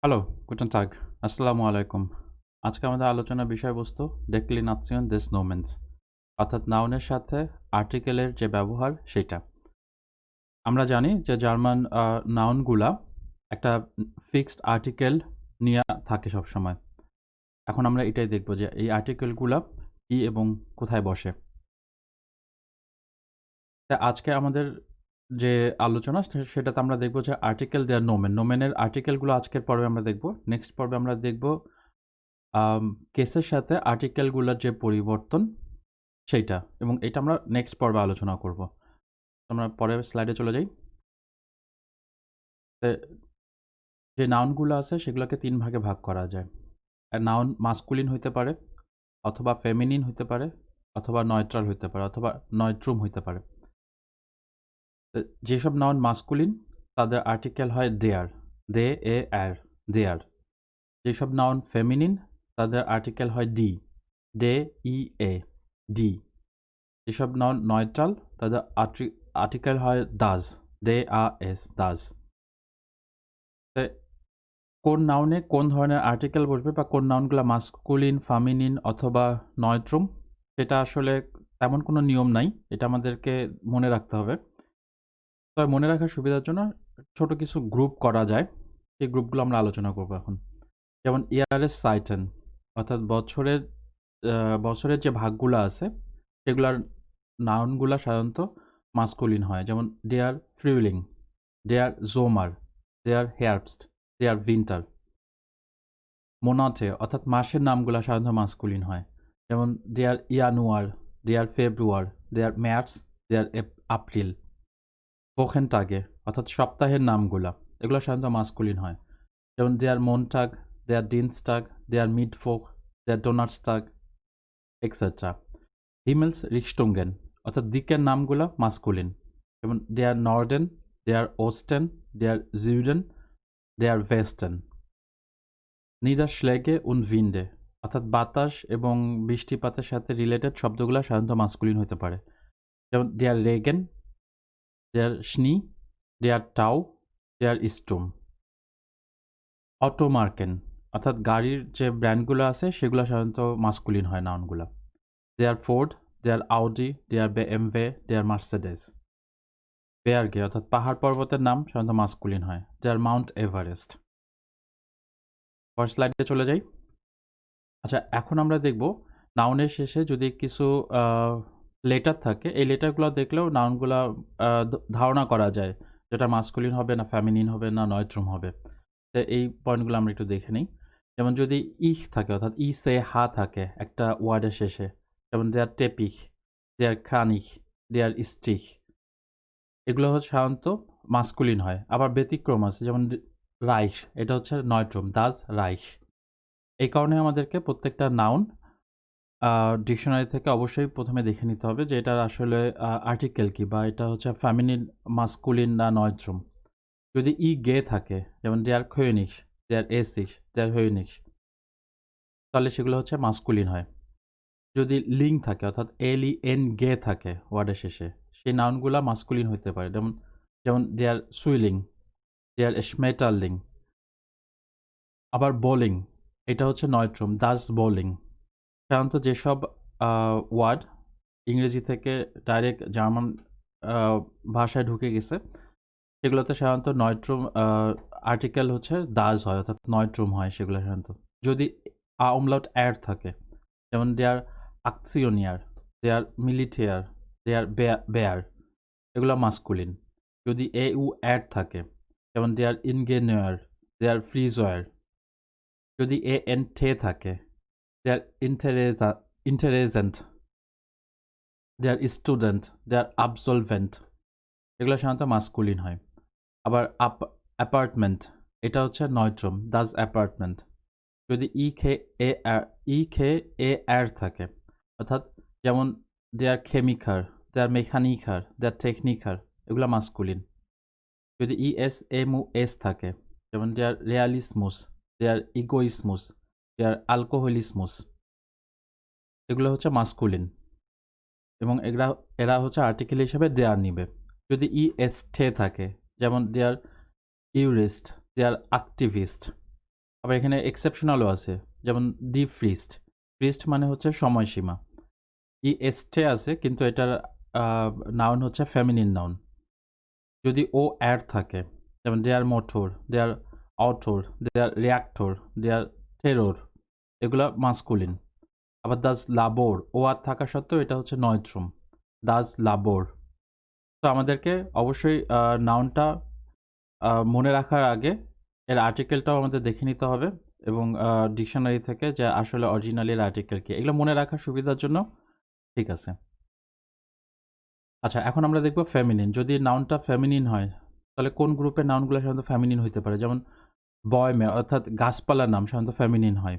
Hello, Guten টাগ। আসসালামু আলাইকুম। আজকে আমাদের আলোচনার বিষয়বস্তু Deklination des Nomens, অর্থাৎ নাউনের সাথে আর্টিকেলের যে ব্যবহার সেটা। আমরা জানি যে জার্মান নাউনগুলা একটা ফিক্সড আর্টিকেল নিয়ে থাকে সবসময়। এখন আমরা এটাই দেখব যে এই আর্টিকেলগুলা কি এবং কোথায় বসে। তা আজকে আমাদের যে আলোচনা সেটাতে আমরা দেখব যে আর্টিকেল দেয়ার নোমেন। নোমেনের আর্টিকেলগুলো আজকের পর্বে আমরা দেখব। নেক্সট পর্বে আমরা দেখব কেসের সাথে আর্টিকেলগুলোর যে পরিবর্তন সেইটা, এবং এটা আমরা নেক্সট পর্বে আলোচনা করব। আমরা পরের স্লাইডে চলে যাই। যে নাউনগুলো আছে সেগুলোকে ৩ ভাগে ভাগ করা যায়। নাউন মাস্কুলিন হইতে পারে, অথবা ফেমিনিন হইতে পারে, অথবা নয়ট্রাল হইতে পারে, অথবা নয়ট্রুম হইতে পারে। যেসব নাউন মাস্কুলিন তাদের আর্টিকেল হয় দেয়ার, দে এ আর, দেয়ার। যেসব নাউন ফেমিনিন তাদের আর্টিকেল হয় ডি, ডে ই এ, ডি। যেসব নাউন নয়ট্রাল তাদের আর্টিকেল হয় দাজ, দে আ এস, দাজ। কোন নাউনে কোন ধরনের আর্টিকেল বসবে বা কোন নাউনগুলো মাস্কুলিন, ফেমিনিন অথবা নয়ট্রুম, সেটা আসলে তেমন কোনো নিয়ম নাই। এটা আমাদেরকে মনে রাখতে হবে। তবে মনে রাখার সুবিধার জন্য ছোট কিছু গ্রুপ করা যায়। এই গ্রুপগুলো আমরা আলোচনা করব এখন। যেমন ইয়ারের সাইটেন, অর্থাৎ বছরের যে ভাগগুলো আছে সেগুলার নাউনগুলা সাধারণত মাস্কুলিন হয়। যেমন দেয়ার ফ্রিউলিং, দেয়ার জোমার, দেয়ার হেয়ারবস্ট, দেয়ার উইন্টার। মোনাটে অর্থাৎ মাসের নামগুলা সাধারণত মাস্কুলিন হয়। যেমন দেয়ার ইয়ানুয়ার, দেয়ার ফেব্রুয়ার, দেয়ার ম্যার্স, দেয়ার এপ্রিল। ওখেনটাগে অর্থাৎ সপ্তাহের নামগুলা, এগুলো সাধারণত মাস্কুলিন হয়। যেমন দেয়ার মনটাগ, দেয়ার ডিনস্টাগ, দেয়ার মিডফোক, দেয়ার ডোনাটস্টাগ, এক্সেট্রা। হিমেলস রিক্সটুঙ্গেন অর্থাৎ দিকের নামগুলা মাস্কুলিন। যেমন দেয়ার নর্ডেন, দেয়ার ওস্টেন, দেয়ার জিউডেন, দেয়ার ভেস্টেন। নিদারশ্লেগে und Winde অর্থাৎ বাতাস এবং বৃষ্টিপাতের সাথে রিলেটেড শব্দগুলো সাধারণত মাস্কুলিন হতে পারে। যেমন দেয়ার রেগেন, দেয়ার স্নি, দেয়ার টাউ, দেয়ার স্টুম। অটোমার্কেন অর্থাৎ গাড়ির যে ব্র্যান্ডগুলো আছে সেগুলো সাধারণত মাস্কুলিন হয় নাউনগুলো। দেয়ার ফোর্ড, দেয়ার আউডি, দেয়ার BMW, দেয়ার মার্সেডেস। বেয়ারগে অর্থাৎ পাহাড় পর্বতের নাম সাধারণত মাস্কুলিন হয়। দেয়ার মাউন্ট এভারেস্ট। পরের স্লাইডে চলে যাই। আচ্ছা, এখন আমরা দেখব নাউনের শেষে যদি কিছু লেটার থাকে, এই লেটারগুলো দেখলেও নাউনগুলা ধারণা করা যায় যেটা মাস্কুলিন হবে না ফেমিনিন হবে না নয়ট্রুম হবে। তো এই পয়েন্টগুলো আমরা একটু দেখে নিই। যেমন যদি ইহ থাকে অর্থাৎ ই সে হা থাকে একটা ওয়ার্ডের শেষে, যেমন দেয়ার টেপিক, দেয়ার খানিক, দেয়ার স্টিক, এগুলো হচ্ছে সাধারণত মাস্কুলিন হয়। আবার ব্যতিক্রম আছে, যেমন রাইস, এটা হচ্ছে নয়ট্রুম, দাস রাইস। এই কারণে আমাদেরকে প্রত্যেকটা নাউন ডিকশনারি থেকে অবশ্যই প্রথমে দেখে নিতে হবে যে এটার আসলে আর্টিকেল কি, বা এটা হচ্ছে ফেমিনিন, মাস্কুলিন না নয়ট্রুম। যদি ই গে থাকে, যেমন দেয়ার খৈনিক্স, দেয়ার এসিক্স, দেয়ার হৈনিক্স, তাহলে সেগুলো হচ্ছে মাস্কুলিন হয়। যদি লিং থাকে অর্থাৎ এল ই এন গে থাকে ওয়ার্ডের শেষে, সেই নাউনগুলা মাস্কুলিন হতে পারে। যেমন যেমন দেয়ার সুইলিং, দেয়ার স্মেটারলিং। আবার বোলিং, এটা হচ্ছে নয়ট্রুম, দাস বোলিং। সাধারণত যেসব ওয়ার্ড ইংরেজি থেকে ডাইরেক্ট জার্মান ভাষায় ঢুকে গেছে সেগুলোতে সাধারণত নয়ট্রুম আর্টিকেল হচ্ছে দাস হয়, অর্থাৎ নয়ট্রুম হয় সেগুলো সাধারণত। যদি আমলাউট অ্যাড থাকে, যেমন দেয়ার আকসিওনিয়ার, দেয়ার মিলিটেয়ার, দেয়ার বেয়ার, এগুলো মাস্কুলিন। যদি এ ইউ অ্যাড থাকে, যেমন দেয়ার ইনগেনিয়ার, দেয়ার ফ্রিজয়ার। যদি এ এন টে থাকে, দেয়ার ইন্টারেজেন্ট, দেয়ার স্টুডেন্ট, দেয়ার অ্যাবসলভেন্ট, এগুলো সাধারণত মাস্কুলিন হয়। আবার অ্যাপার্টমেন্ট, এটা হচ্ছে নয়ট্রুম, দাস অ্যাপার্টমেন্ট। যদি ই খে এ আর থাকে, অর্থাৎ যেমন দেয়ার খেমিকার, দেয়ার মেকানিকার, দেয়ার টেকনিকার, এগুলো মাস্কুলিন। যদি ই এস এম উ এস থাকে, যেমন দেয়ার রিয়ালিসমুস, দেয়ার ইগোইসমুস, দেয়ার অ্যালকোহলিসমুস, এগুলো হচ্ছে মাস্কুলিন এবং এরা হচ্ছে আর্টিকেল হিসেবে দেয়ার নিবে। যদি ই এস টে থাকে, যেমন দেয়ার ইউরিস্ট, দেয়ার অ্যাক্টিভিস্ট, আবার এখানে এক্সেপশনালও আছে, যেমন দি ফ্রিস্ট। ফ্রিস্ট মানে হচ্ছে সময়সীমা। ই এস্টে আছে, কিন্তু এটার নাউন হচ্ছে ফেমিনিন নাউন। যদি ও অ্যাড থাকে, যেমন দে আর মোটর, দে আর অটোর, দে আর রিয়াক্টর, দে আর টেরর, এগুলা মাস্কুলিন। আবার দাস লাবোর, ও আর থাকা সত্ত্বেও এটা হচ্ছে নয়ট্রুম, দাস লাবোর। তো আমাদেরকে অবশ্যই নাউনটা মনে রাখার আগে এর আর্টিকেলটাও আমাদের দেখে নিতে হবে, এবং ডিকশনারি থেকে যে আসলে অরিজিনালি এর আর্টিকেল কি, এগুলো মনে রাখার সুবিধার জন্য ঠিক আছে। আচ্ছা, এখন আমরা দেখব ফেমিনিন। যদি নাউনটা ফেমিনিন হয়, তাহলে কোন গ্রুপের নাউনগুলো সাধারণত ফেমিনিন হইতে পারে? যেমন বয়মে, অর্থাৎ গাছপালার নাম সাধারণত ফেমিনিন হয়।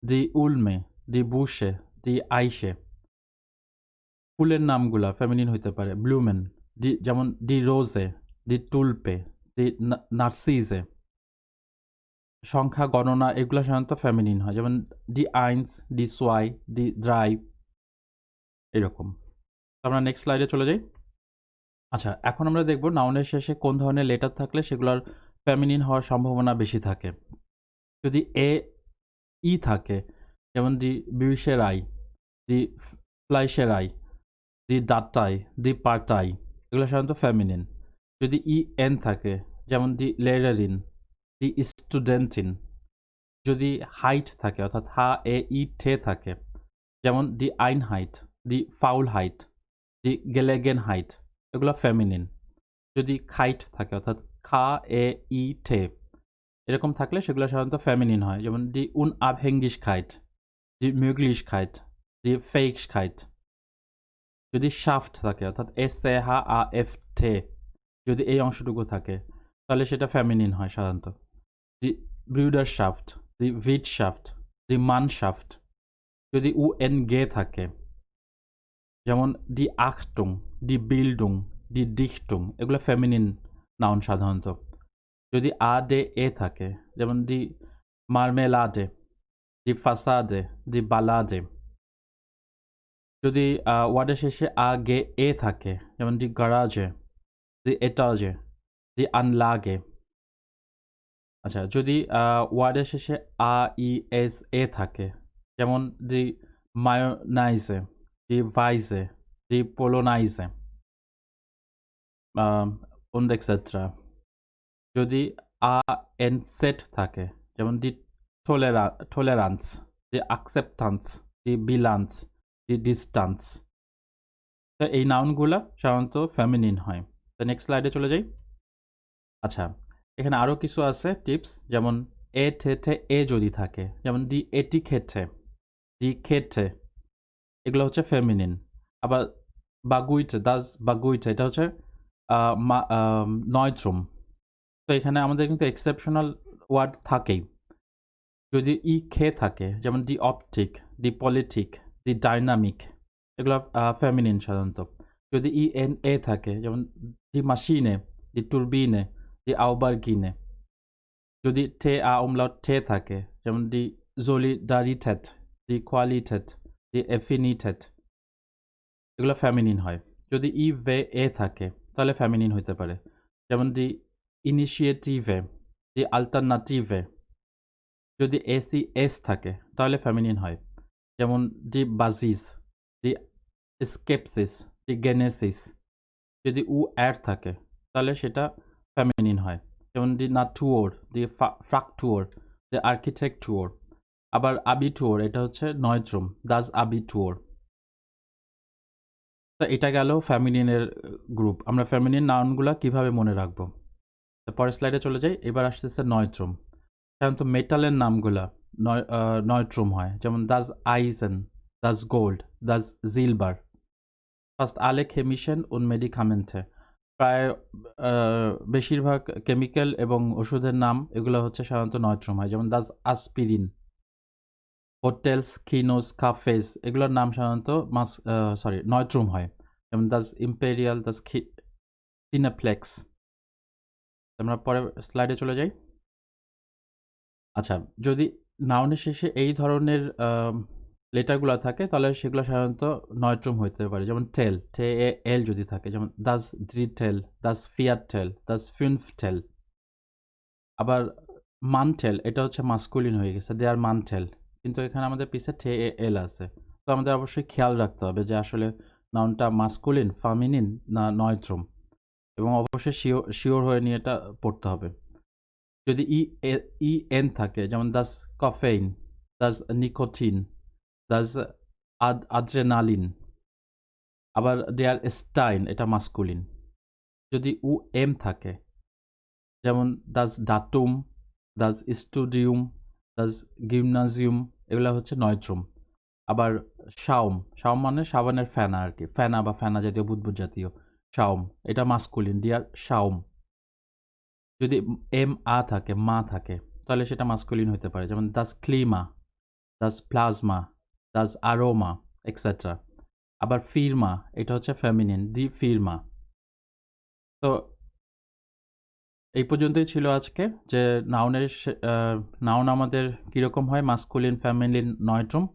দি উলমে, দি বুশে, দি আইসে। ফুলের নামগুলা ফেমিনিন হইতে পারে। ব্লুমেন, দি যেমন দি রোজে, দি টুলপে, দি নার্সিসে। সংখ্যা গণনা এগুলা সাধারণত ফেমিনিন হয়, যেমন দি আইনস, দি সোয়াই, দি ড্রাই, এরকম। আমরা নেক্সট স্লাইডে চলে যাই। আচ্ছা, এখন আমরা দেখব নাউনের শেষে কোন ধরনের লেটার থাকলে সেগুলোর ফেমিনিন হওয়ার সম্ভাবনা বেশি থাকে। যদি এ ই থাকে, যেমন দি বিউশেরাই, দি ফ্লাইশেরাই, দি দাতাই, দি পার্টাই, এগুলো সাধারণত ফেমিনিন। যদি ই এন থাকে, যেমন দি লেরারিন, দি স্টুডেন্টিন। যদি হাইট থাকে, অর্থাৎ হা এ ই ঠে থাকে, যেমন দি আইন হাইট, দি ফাউল হাইট, দি গেলেগেন হাইট, এগুলো ফেমিনিন। যদি খাইট থাকে, অর্থাৎ খা এ ই ঠে, এরকম থাকলে সেগুলো সাধারণত ফেমিনিন হয়, যেমন দি উনআবহ্যাঙ্গিশকাইট, দি möglichkeit, দি fähigkeit। যদি শাফট থাকে, অর্থাৎ S A Ha a F ঠে, যদি এই অংশটুকু থাকে, তাহলে সেটা ফেমিনিন হয় সাধারণত। দি ব্রুডারশাফট, দি ভিটশাফট, দি মানশাফট। যদি উ এন গে থাকে, যেমন দি আখটুং, দি বিল্ডুং, দি ডিখটুং, এগুলো ফেমিনিন নাউন সাধারণত। যদি আ ডে এ থাকে, যেমন দি মার্মেলাডে, দি ফাসাদে, দি বালাডে। যদি ওয়ার্ডের শেষে আ গে এ থাকে, যেমন দি গারাজে, দি এটাজে, দি আনলাগে। আচ্ছা, যদি ওয়ার্ডের শেষে আ ই এস এ থাকে, যেমন দি মায়োনাইজে, দি ভাইজে, দি পোলোনাইজে, und etc. যদি আ এন সেট থাকে, যেমন দি টলারেন্স, দি অ্যাকসেপ্টেন্স, দি বিলান্স, দি ডিস্টেন্স। তো এই নাউনগুলা সাধারণত ফেমিনিন হয়। তো নেক্সট স্লাইডে চলে যাই। আচ্ছা, এখানে আরো কিছু আছে টিপস, যেমন এ ঠেঠে এ যদি থাকে, যেমন দি এটিকেটে, দি খেটে, এগুলো হচ্ছে ফেমিনিন। আবার বাগুইটে, দাস বাগুইটে, এটা হচ্ছে নয়ট্রুম। তো এখানে আমাদের কিন্তু এক্সেপশনাল ওয়ার্ড থাকেই। যদি ই খে থাকে, যেমন দি অপটিক, দি পলিটিক, দি ডাইনামিক, এগুলো ফেমিনিন সাধারণত। যদি ই এন এ থাকে, যেমন দি মাসিনে, দি টুরবিনে, দি আউবারগিনে। যদি টে আ umlaut টে থাকে, যেমন দি Solidarität, দি Qualität, দি Affinität, এগুলো ফেমিনিন হয়। যদি ই ভে এ থাকে, তাহলে ফেমিনিন হইতে পারে, যেমন দি Initiative, দি Alternative। যদি এসি এস থাকে, তাহলে ফেমিনিন হয়, যেমন দি বাজিস, দি স্কেপসিস, দি গেনেসিস। যদি উ অ্যাড থাকে, তাহলে সেটা ফেমিনিন হয়, যেমন দি নাটুয়োর, দি ফ্রাকটুয়োর, দি আর্কিটেকটুয়োর। আবার আবিটুয়োর, এটা হচ্ছে নয়ট্রুম, দাস আবিটুয়োর। তো এটা গেল ফেমিনিনের গ্রুপ। আমরা ফেমিনিন নাউনগুলা কিভাবে মনে রাখবো? পরের স্লাইডে চলে যাই। এবার আসতেছে নয়ট্রুম। সাধারণত মেটালের নামগুলা নয়ট্রুম হয়, যেমন দাস আইজেন, দাস গোল্ড, দাস জিলবার। ফার্স্ট আলে খেমিশন উন মেডিকামেন্টে, প্রায় বেশিরভাগ কেমিক্যাল এবং ওষুধের নাম এগুলো হচ্ছে সাধারণত নয়ট্রুম হয়, যেমন দাস আসপিরিন। হোটেলস, কিনোস, কাফেস, এগুলোর নাম সাধারণত নয়ট্রুম হয়, যেমন দাস ইম্পেরিয়াল, দাস সিনেপ্লেক্স। আমরা পরে স্লাইডে চলে যাই। আচ্ছা, যদি নাউনের শেষে এই ধরনের লেটারগুলো থাকে, তাহলে সেগুলো সাধারণত নয়ট্রুম হইতে পারে, যেমন টেল, টে এ এল যদি থাকে, যেমন দাস ড্রিটেল, দাস ফিয়াটেল, দাস ফিনফটেল। আবার মান্টেল এটা হচ্ছে মাস্কুলিন হয়ে গেছে, দে আর মান্টেল, কিন্তু এখানে আমাদের পিছে ঠে এ এল আছে। তো আমাদের অবশ্যই খেয়াল রাখতে হবে যে আসলে নাউনটা মাস্কুলিন, ফেমিনিন না নয়ট্রুম, এবং অবশ্যই শিওর হয়ে নিয়ে এটা পড়তে হবে। যদি ই এন থাকে, যেমন দাস কফেইন, দাস নিকোটিন, দাস আদ্রেনালিন, আবার দেয়ার স্টাইন, এটা মাস্কুলিন। যদি উ এম থাকে, যেমন দাস ডাটুম, দাস স্টুডিউম, দাস গিমনাজিউম, এগুলা হচ্ছে নয়ট্রুম। আবার শাউম, শাউম মানে সাবানের ফেনা আর কি, ফেনা বা ফেনা জাতীয় বুদবুদ জাতীয় শাউম, এটা মাস্কুলিন, দিয়ার শাউম। যদি এম আ থাকে, মা থাকে, তাহলে সেটা মাস্কুলিন হতে পারে, যেমন দাস ক্লিমা, দাস প্লাজমা, দাস আরোমা, এক্সেট্রা। আবার ফিরমা, এটা হচ্ছে ফেমিনিন, দি ফিরমা। তো এই পর্যন্তই ছিল আজকে, যে নাউন আমাদের কিরকম হয়, মাস্কুলিন, ফেমিনিন, নয়ট্রুম,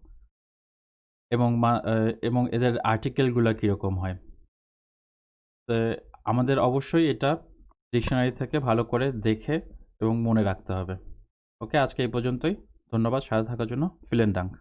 এবং এদের আর্টিকেলগুলো কিরকম হয়। তো আমাদের অবশ্যই এটা ডিকশনারি থেকে ভালো করে দেখে এবং মনে রাখতে হবে। ওকে, আজকে এই পর্যন্তই। ধন্যবাদ সাথে থাকার জন্য। Villain dung.